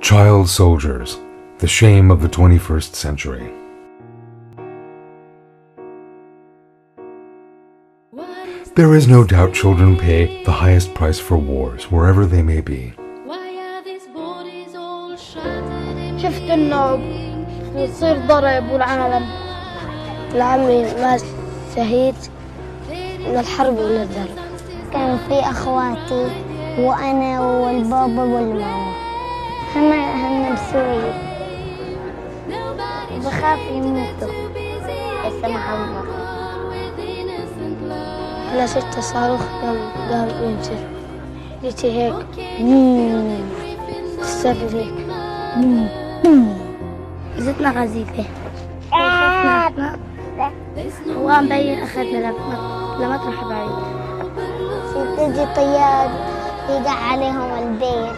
Child soldiers, the shame of the 21st century. There is no doubt children pay the highest price for wars, wherever they may be. شفت انه يصير ضرب والعالم العمي ما شهيد من الحرب ولا الضرب. كان في اخواتي وانا والبابا والماما هم بسوريا بخاف يموتوا لا سمح الله. هلا شفت صاروخ قام ينزل جيتي هيك تسترد هيك زدنا غزيفة خفنا احنا وقام بين اخذنا لمطرح بعيد. تجي طيار يقع عليهم البيت.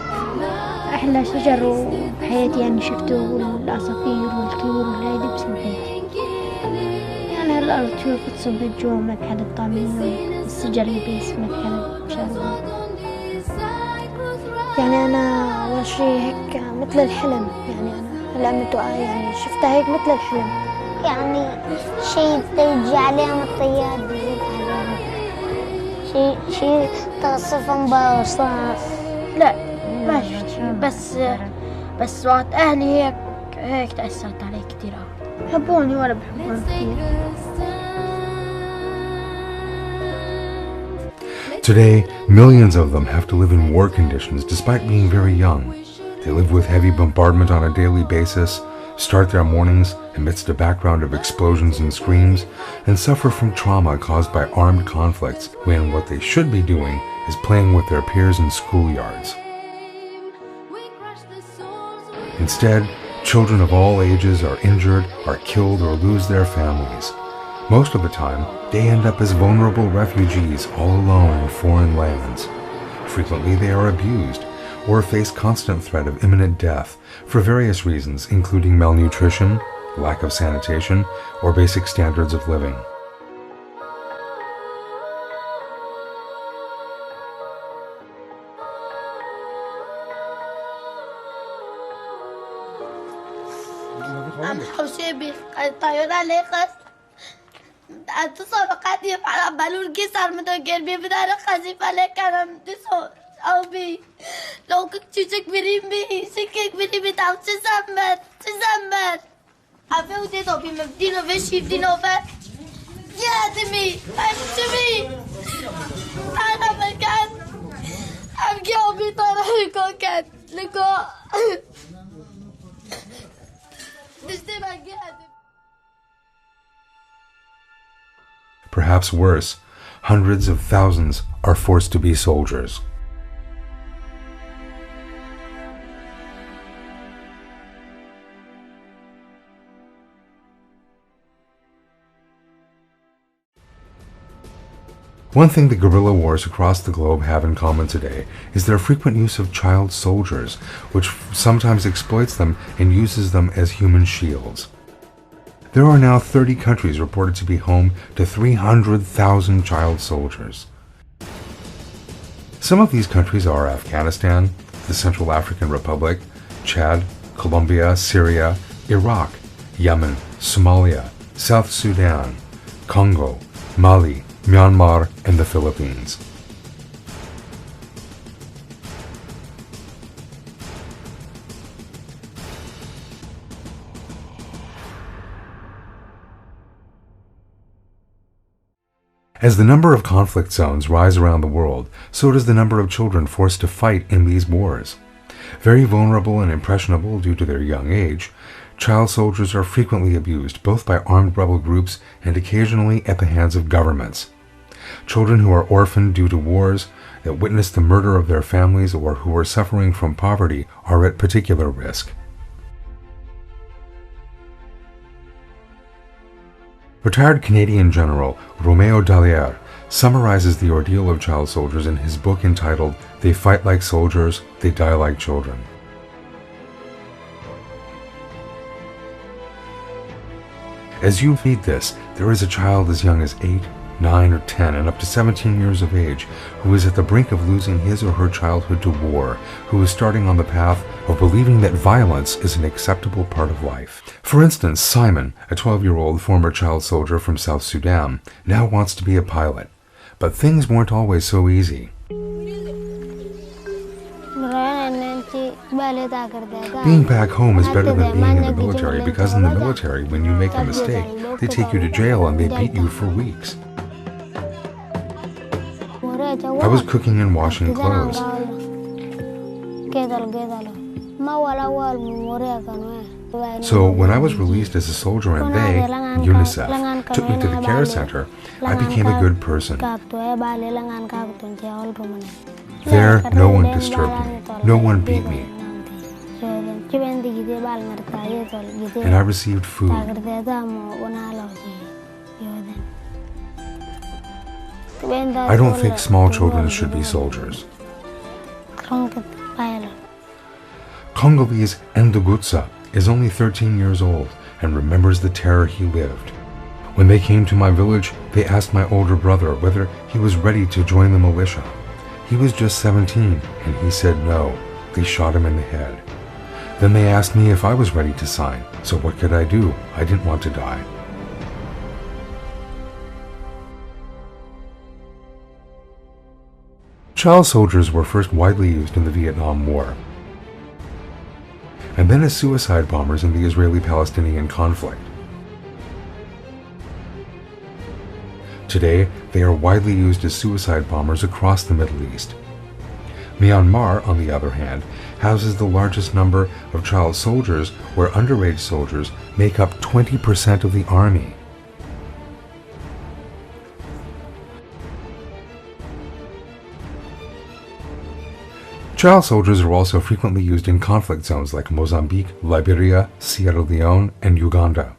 احلى شجر بحياتي يعني شفته والعصافير والطيور والهيدي بسنتين. يعني الارض شوف تصب الجو ما بحد الطعمين الشجر يبيس ما بحد بشاربه. يعني انا اول شي هيك مثل الحلم. يعني انا هلا يعني شفتها هيك مثل الحلم. يعني شيء تيجي عليهم الطيار بيزيد عليهم شيء تغصفهم برصاص. لا ما شفت شيء بس وقت اهلي هيك تأثرت علي كتير. بحبوني ولا بحبوني كتير. Today, millions of them have to live in war conditions despite being very young. They live with heavy bombardment on a daily basis, start their mornings amidst a background of explosions and screams, and suffer from trauma caused by armed conflicts when what they should be doing is playing with their peers in schoolyards. Instead, children of all ages are injured, are killed, or lose their families. Most of the time, they end up as vulnerable refugees all alone in foreign lands. Frequently, they are abused or face constant threat of imminent death for various reasons, including malnutrition, lack of sanitation, or basic standards of living. I'm حسيبي الطيارة ليقص أتصور قد يفعل بالون كسر من قلبي بدار خزيفة لك أنا متصور أو بي لو كنت تكبرين بي سكك بني بتاع تسمر أفهم تيتو بي مبدينو بشي بدينو بس يا دمي أنتمي أنا مكان أبكي أبي طرح لكو كان لكو Perhaps worse, hundreds of thousands are forced to be soldiers. One thing the guerrilla wars across the globe have in common today is their frequent use of child soldiers, which sometimes exploits them and uses them as human shields. There are now 30 countries reported to be home to 300,000 child soldiers. Some of these countries are Afghanistan, the Central African Republic, Chad, Colombia, Syria, Iraq, Yemen, Somalia, South Sudan, Congo, Mali, Myanmar, and the Philippines. As the number of conflict zones rise around the world, so does the number of children forced to fight in these wars. Very vulnerable and impressionable due to their young age, child soldiers are frequently abused both by armed rebel groups and occasionally at the hands of governments. Children who are orphaned due to wars, that witness the murder of their families, or who are suffering from poverty are at particular risk. Retired Canadian General Romeo Dallaire summarizes the ordeal of child soldiers in his book entitled They Fight Like Soldiers, They Die Like Children. As you read this, there is a child as young as 8, 9 or 10, and up to 17 years of age, who is at the brink of losing his or her childhood to war, who is starting on the path of believing that violence is an acceptable part of life. For instance, Simon, a 12-year-old former child soldier from South Sudan, now wants to be a pilot. But things weren't always so easy. Being back home is better than being in the military, because in the military, when you make a mistake, they take you to jail and they beat you for weeks. I was cooking and washing clothes. So when I was released as a soldier and they, UNICEF, took me to the care center, I became a good person. There, no one disturbed me. No one beat me. And I received food. I don't think small children should be soldiers. Congolese Ndugutsa is only 13 years old and remembers the terror he lived. When they came to my village, they asked my older brother whether he was ready to join the militia. He was just 17, and he said no. They shot him in the head. Then they asked me if I was ready to sign, so what could I do? I didn't want to die. Child soldiers were first widely used in the Vietnam War, and then as suicide bombers in the Israeli-Palestinian conflict. Today, they are widely used as suicide bombers across the Middle East. Myanmar, on the other hand, houses the largest number of child soldiers, where underage soldiers make up 20% of the army. Child soldiers are also frequently used in conflict zones like Mozambique, Liberia, Sierra Leone, and Uganda.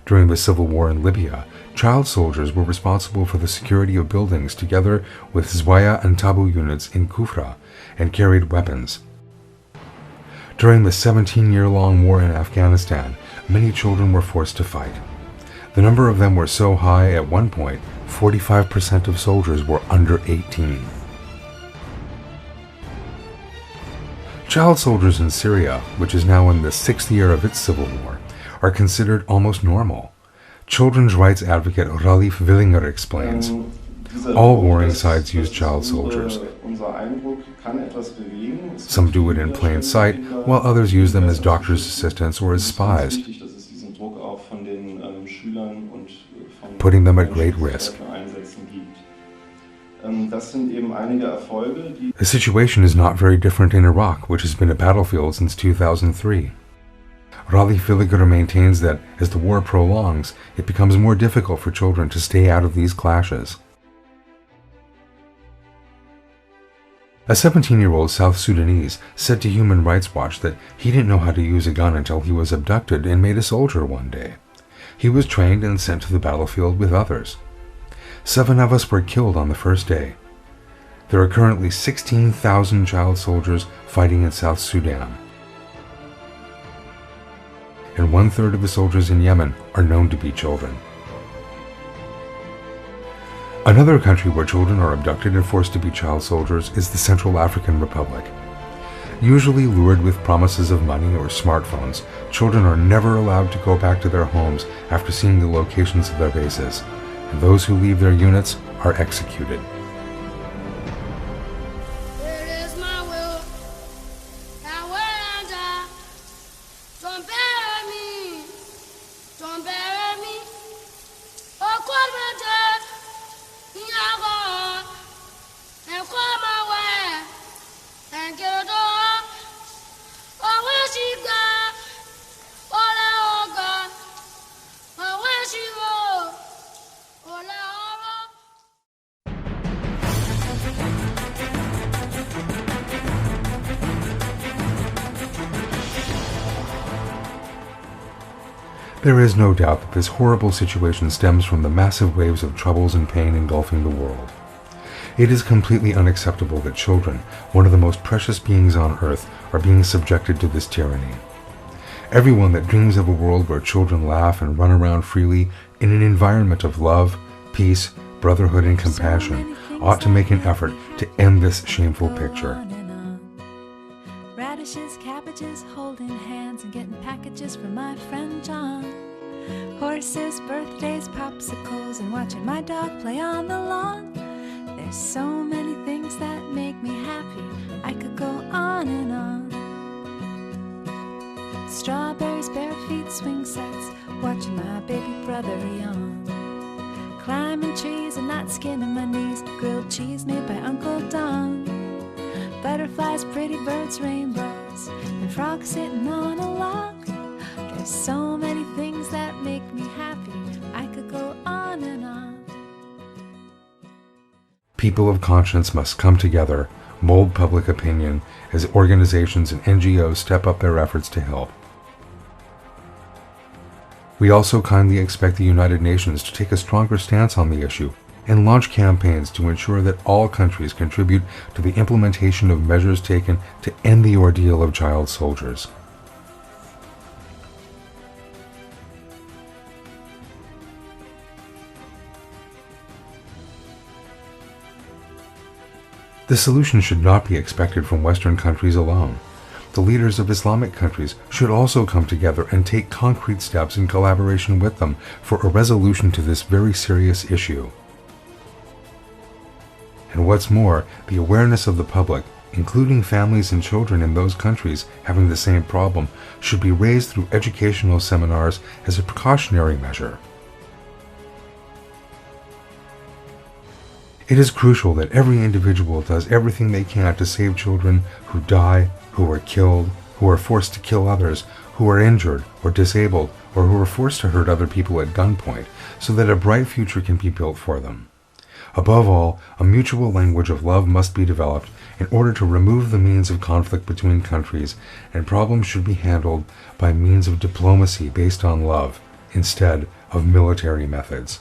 During the civil war in Libya, child soldiers were responsible for the security of buildings together with Zwaya and Tabu units in Kufra and carried weapons. During the 17-year-long war in Afghanistan, many children were forced to fight. The number of them were so high at one point, 45% of soldiers were under 18. Child soldiers in Syria, which is now in the 6th year of its civil war, are considered almost normal. Children's rights advocate Ralif Willinger explains, all warring sides use child soldiers. Some do it in plain sight, while others use them as doctors' assistants or as spies, putting them at great risk. The situation is not very different in Iraq, which has been a battlefield since 2003. Ralif Willinger maintains that as the war prolongs, it becomes more difficult for children to stay out of these clashes. A 17-year-old South Sudanese said to Human Rights Watch that he didn't know how to use a gun until he was abducted and made a soldier one day. He was trained and sent to the battlefield with others. 7 of us were killed on the first day. There are currently 16,000 child soldiers fighting in South Sudan. And 1/3 of the soldiers in Yemen are known to be children. Another country where children are abducted and forced to be child soldiers is the Central African Republic. Usually lured with promises of money or smartphones, children are never allowed to go back to their homes after seeing the locations of their bases, and those who leave their units are executed. There is no doubt that this horrible situation stems from the massive waves of troubles and pain engulfing the world. It is completely unacceptable that children, one of the most precious beings on earth, are being subjected to this tyranny. Everyone that dreams of a world where children laugh and run around freely in an environment of love, peace, brotherhood, and compassion ought to make an effort to end this shameful picture. Radishes, cabbages, holding hands and getting packages from my friend John. Horses, birthdays, popsicles, and watching my dog play on the lawn. There's so many things that make me happy, I could go on and on. Strawberries, bare feet, swing sets, watching my baby brother yawn. Climbing trees and not skinning my knees, grilled cheese made by Uncle Don. Butterflies, pretty birds, rainbows, and frogs sitting on a log. There's so many things that make me happy, I could go on and on. People of conscience must come together, mold public opinion, as organizations and NGOs step up their efforts to help. We also kindly expect the United Nations to take a stronger stance on the issue and launch campaigns to ensure that all countries contribute to the implementation of measures taken to end the ordeal of child soldiers. The solution should not be expected from Western countries alone. The leaders of Islamic countries should also come together and take concrete steps in collaboration with them for a resolution to this very serious issue. And what's more, the awareness of the public, including families and children in those countries having the same problem, should be raised through educational seminars as a precautionary measure. It is crucial that every individual does everything they can to save children who die, who are killed, who are forced to kill others, who are injured or disabled, or who are forced to hurt other people at gunpoint, so that a bright future can be built for them. Above all, a mutual language of love must be developed in order to remove the means of conflict between countries, and problems should be handled by means of diplomacy based on love, instead of military methods.